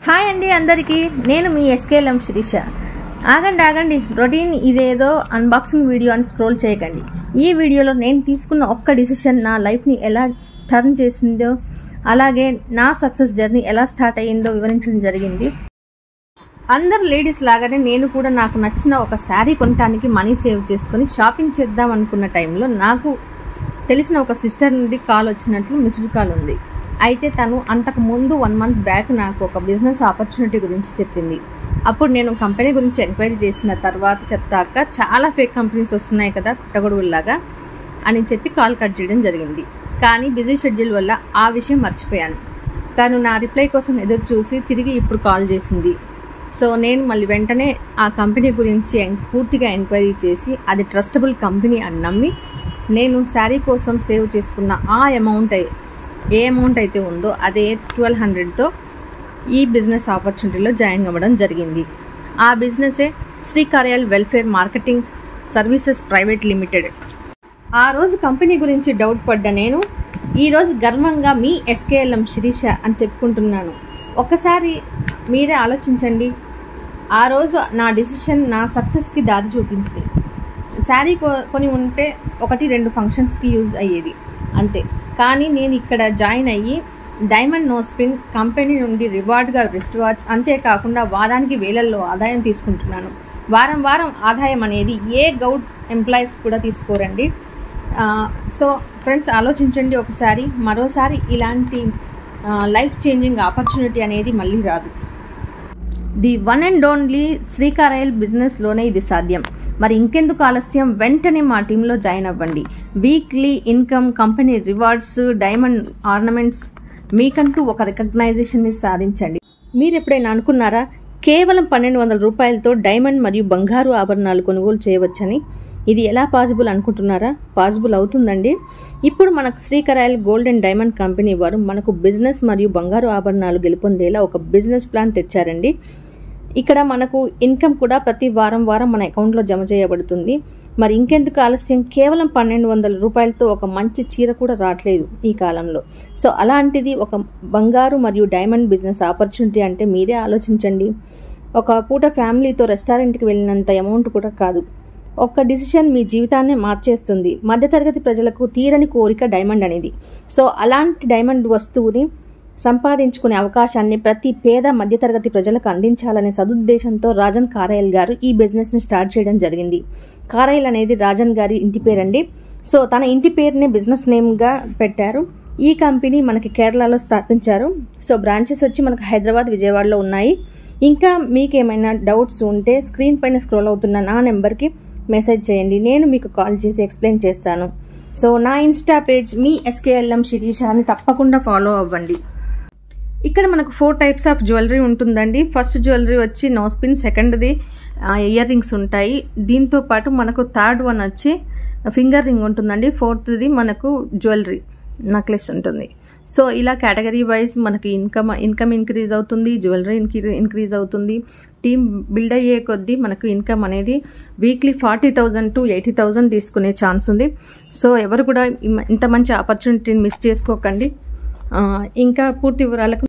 Hi అండి అందరికీ, నేను మీ ఎస్కేఎల్ఎం శిరీష. ఆగండి రొటీన్ ఇదేదో అన్బాక్సింగ్ వీడియో అని స్క్రోల్ చేయకండి. ఈ వీడియోలో నేను తీసుకున్న ఒక్క డిసిషన్ నా లైఫ్ని ఎలా టర్న్ చేసిందో, అలాగే నా సక్సెస్ జర్నీ ఎలా స్టార్ట్ అయ్యిందో వివరించడం జరిగింది. అందరు లేడీస్ లాగానే నేను కూడా నాకు నచ్చిన ఒక శారీ కొనడానికి మనీ సేవ్ చేసుకుని షాపింగ్ చేద్దాం అనుకున్న టైంలో నాకు తెలిసిన ఒక సిస్టర్ నుండి కాల్ వచ్చినట్లు మిస్డ్ కాల్ ఉంది. అయితే తను అంతకు ముందు 1 month బ్యాక్ నాకు ఒక బిజినెస్ ఆపర్చునిటీ గురించి చెప్పింది. అప్పుడు నేను కంపెనీ గురించి ఎంక్వైరీ చేసిన తర్వాత చెప్తాక చాలా ఫేక్ కంపెనీస్ వస్తున్నాయి కదా పుట్టగొడుగుల్లాగా అని చెప్పి కాల్ కట్ చేయడం జరిగింది. కానీ బిజీ షెడ్యూల్ వల్ల ఆ విషయం మర్చిపోయాను. తను నా రిప్లై కోసం ఎదురు చూసి తిరిగి ఇప్పుడు కాల్ చేసింది. సో నేను మళ్ళీ వెంటనే ఆ కంపెనీ గురించి పూర్తిగా ఎంక్వైరీ చేసి అది ట్రస్టబుల్ కంపెనీ అని నమ్మి నేను శారీ కోసం సేవ్ చేసుకున్న ఆ ఏ అమౌంట్ అయితే ఉందో అదే 1200తో ఈ బిజినెస్ ఆపర్చునిటీలో జాయిన్ అవ్వడం జరిగింది. ఆ బిజినెసే Shri Karyal welfare marketing services private limited. ఆ రోజు కంపెనీ గురించి డౌట్ పడ్డ నేను ఈరోజు గర్వంగా మీ ఎస్కేఎల్ఎం శిరీష అని చెప్పుకుంటున్నాను. ఒక్కసారి మీరే ఆలోచించండి. ఆ రోజు నా డిసిషన్ నా సక్సెస్కి దారి చూపించింది. శారీ కొని ఉంటే 1-2 ఫంక్షన్స్కి యూజ్ అయ్యేది అంతే. కానీ నేను ఇక్కడ జాయిన్ అయ్యి డైమండ్ నోస్ పిన్ కంపెనీ నుండి రివార్డ్గా రిస్ట్ వాచ్, అంతేకాకుండా వారానికి వేలల్లో ఆదాయం తీసుకుంటున్నాను. వారం ఆదాయం అనేది ఏ గౌడ్ ఎంప్లాయీస్ కూడా తీసుకోరండి. సో ఫ్రెండ్స్, ఆలోచించండి ఒకసారి. మరోసారి ఇలాంటి లైఫ్ చేంజింగ్ ఆపర్చునిటీ అనేది మళ్ళీ రాదు. The one and only Shri Karyal బిజినెస్లోనే ఇది సాధ్యం. మరి ఇంకెందుకు ఆలస్యం, వెంటనే మా టీంలో జాయిన్ అవ్వండి. Weekly income, company rewards, diamond ornaments, మీకంటూ ఒక రికగ్నైజేషన్ని సాధించండి. మీరు ఎప్పుడైనా అనుకున్నారా కేవలం 1200 రూపాయలతో డైమండ్ మరియు బంగారు ఆభరణాలు కొనుగోలు చేయవచ్చని? ఇది ఎలా పాసిబుల్ అనుకుంటున్నారా? పాసిబుల్ అవుతుందండి. ఇప్పుడు మనకు Shri Karyal gold and diamond company వారు మనకు బిజినెస్ మరియు బంగారు ఆభరణాలు గెలుపొందేలా ఒక బిజినెస్ ప్లాన్ తెచ్చారండి. ఇక్కడ మనకు ఇన్కమ్ కూడా ప్రతి వారం మన అకౌంట్లో జమ చేయబడుతుంది. మరి ఇంకెందుకు ఆలస్యం, కేవలం 1200 రూపాయలతో ఒక మంచి చీర కూడా రావట్లేదు ఈ కాలంలో. సో అలాంటిది ఒక బంగారు మరియు డైమండ్ బిజినెస్ ఆపర్చునిటీ అంటే మీరే ఆలోచించండి. ఒక పూట ఫ్యామిలీతో రెస్టారెంట్కి వెళ్ళినంత అమౌంట్ కూడా కాదు. ఒక్క డిసిషన్ మీ జీవితాన్ని మార్చేస్తుంది. మధ్యతరగతి ప్రజలకు తీరని కోరిక డైమండ్ అనేది. సో అలాంటి డైమండ్ వస్తువుని సంపాదించుకునే అవకాశాన్ని ప్రతి పేద మధ్యతరగతి ప్రజలకు అందించాలనే సదుద్దేశంతో రాజన్ కార్యాల్ గారు ఈ బిజినెస్ని స్టార్ట్ చేయడం జరిగింది. కార్యాల్ అనేది రాజన్ గారి ఇంటి పేరండి. సో తన ఇంటి పేరునే బిజినెస్ నేమ్గా పెట్టారు. ఈ కంపెనీ మనకి కేరళలో స్థాపించారు. సో బ్రాంచెస్ వచ్చి మనకు హైదరాబాద్, విజయవాడలో ఉన్నాయి. ఇంకా మీకేమైనా డౌట్స్ ఉంటే స్క్రీన్ పైన స్క్రోల్ అవుతున్న నా నెంబర్కి మెసేజ్ చేయండి. నేను మీకు కాల్ చేసి ఎక్స్ప్లెయిన్ చేస్తాను. సో నా ఇన్స్టా పేజ్ మీ ఎస్కేఎల్ఎం శిరీష అని తప్పకుండా ఫాలో అవ్వండి. ఇక్కడ మనకు 4 types ఆఫ్ జ్యువెలరీ ఉంటుందండి. ఫస్ట్ జ్యువెలరీ వచ్చి నోస్ పిన్, సెకండ్ది ఇయర్ రింగ్స్ ఉంటాయి. దీంతో పాటు మనకు థర్డ్ వన్ వచ్చి ఫింగర్ రింగ్ ఉంటుందండి. ఫోర్త్ది మనకు జ్యువెలరీ నెక్లెస్ ఉంటుంది. సో ఇలా కేటగిరీ వైజ్ మనకి ఇన్కమ్ ఇంక్రీజ్ అవుతుంది, జ్యువెలరీ ఇంక్రీజ్ అవుతుంది. టీమ్ బిల్డ్ అయ్యే కొద్దీ మనకు ఇన్కమ్ అనేది వీక్లీ 40,000 to 80,000 తీసుకునే ఛాన్స్ ఉంది. సో ఎవరు కూడా ఇంత మంచి ఆపర్చునిటీని మిస్ చేసుకోకండి. ఇంకా పూర్తి వివరాలకు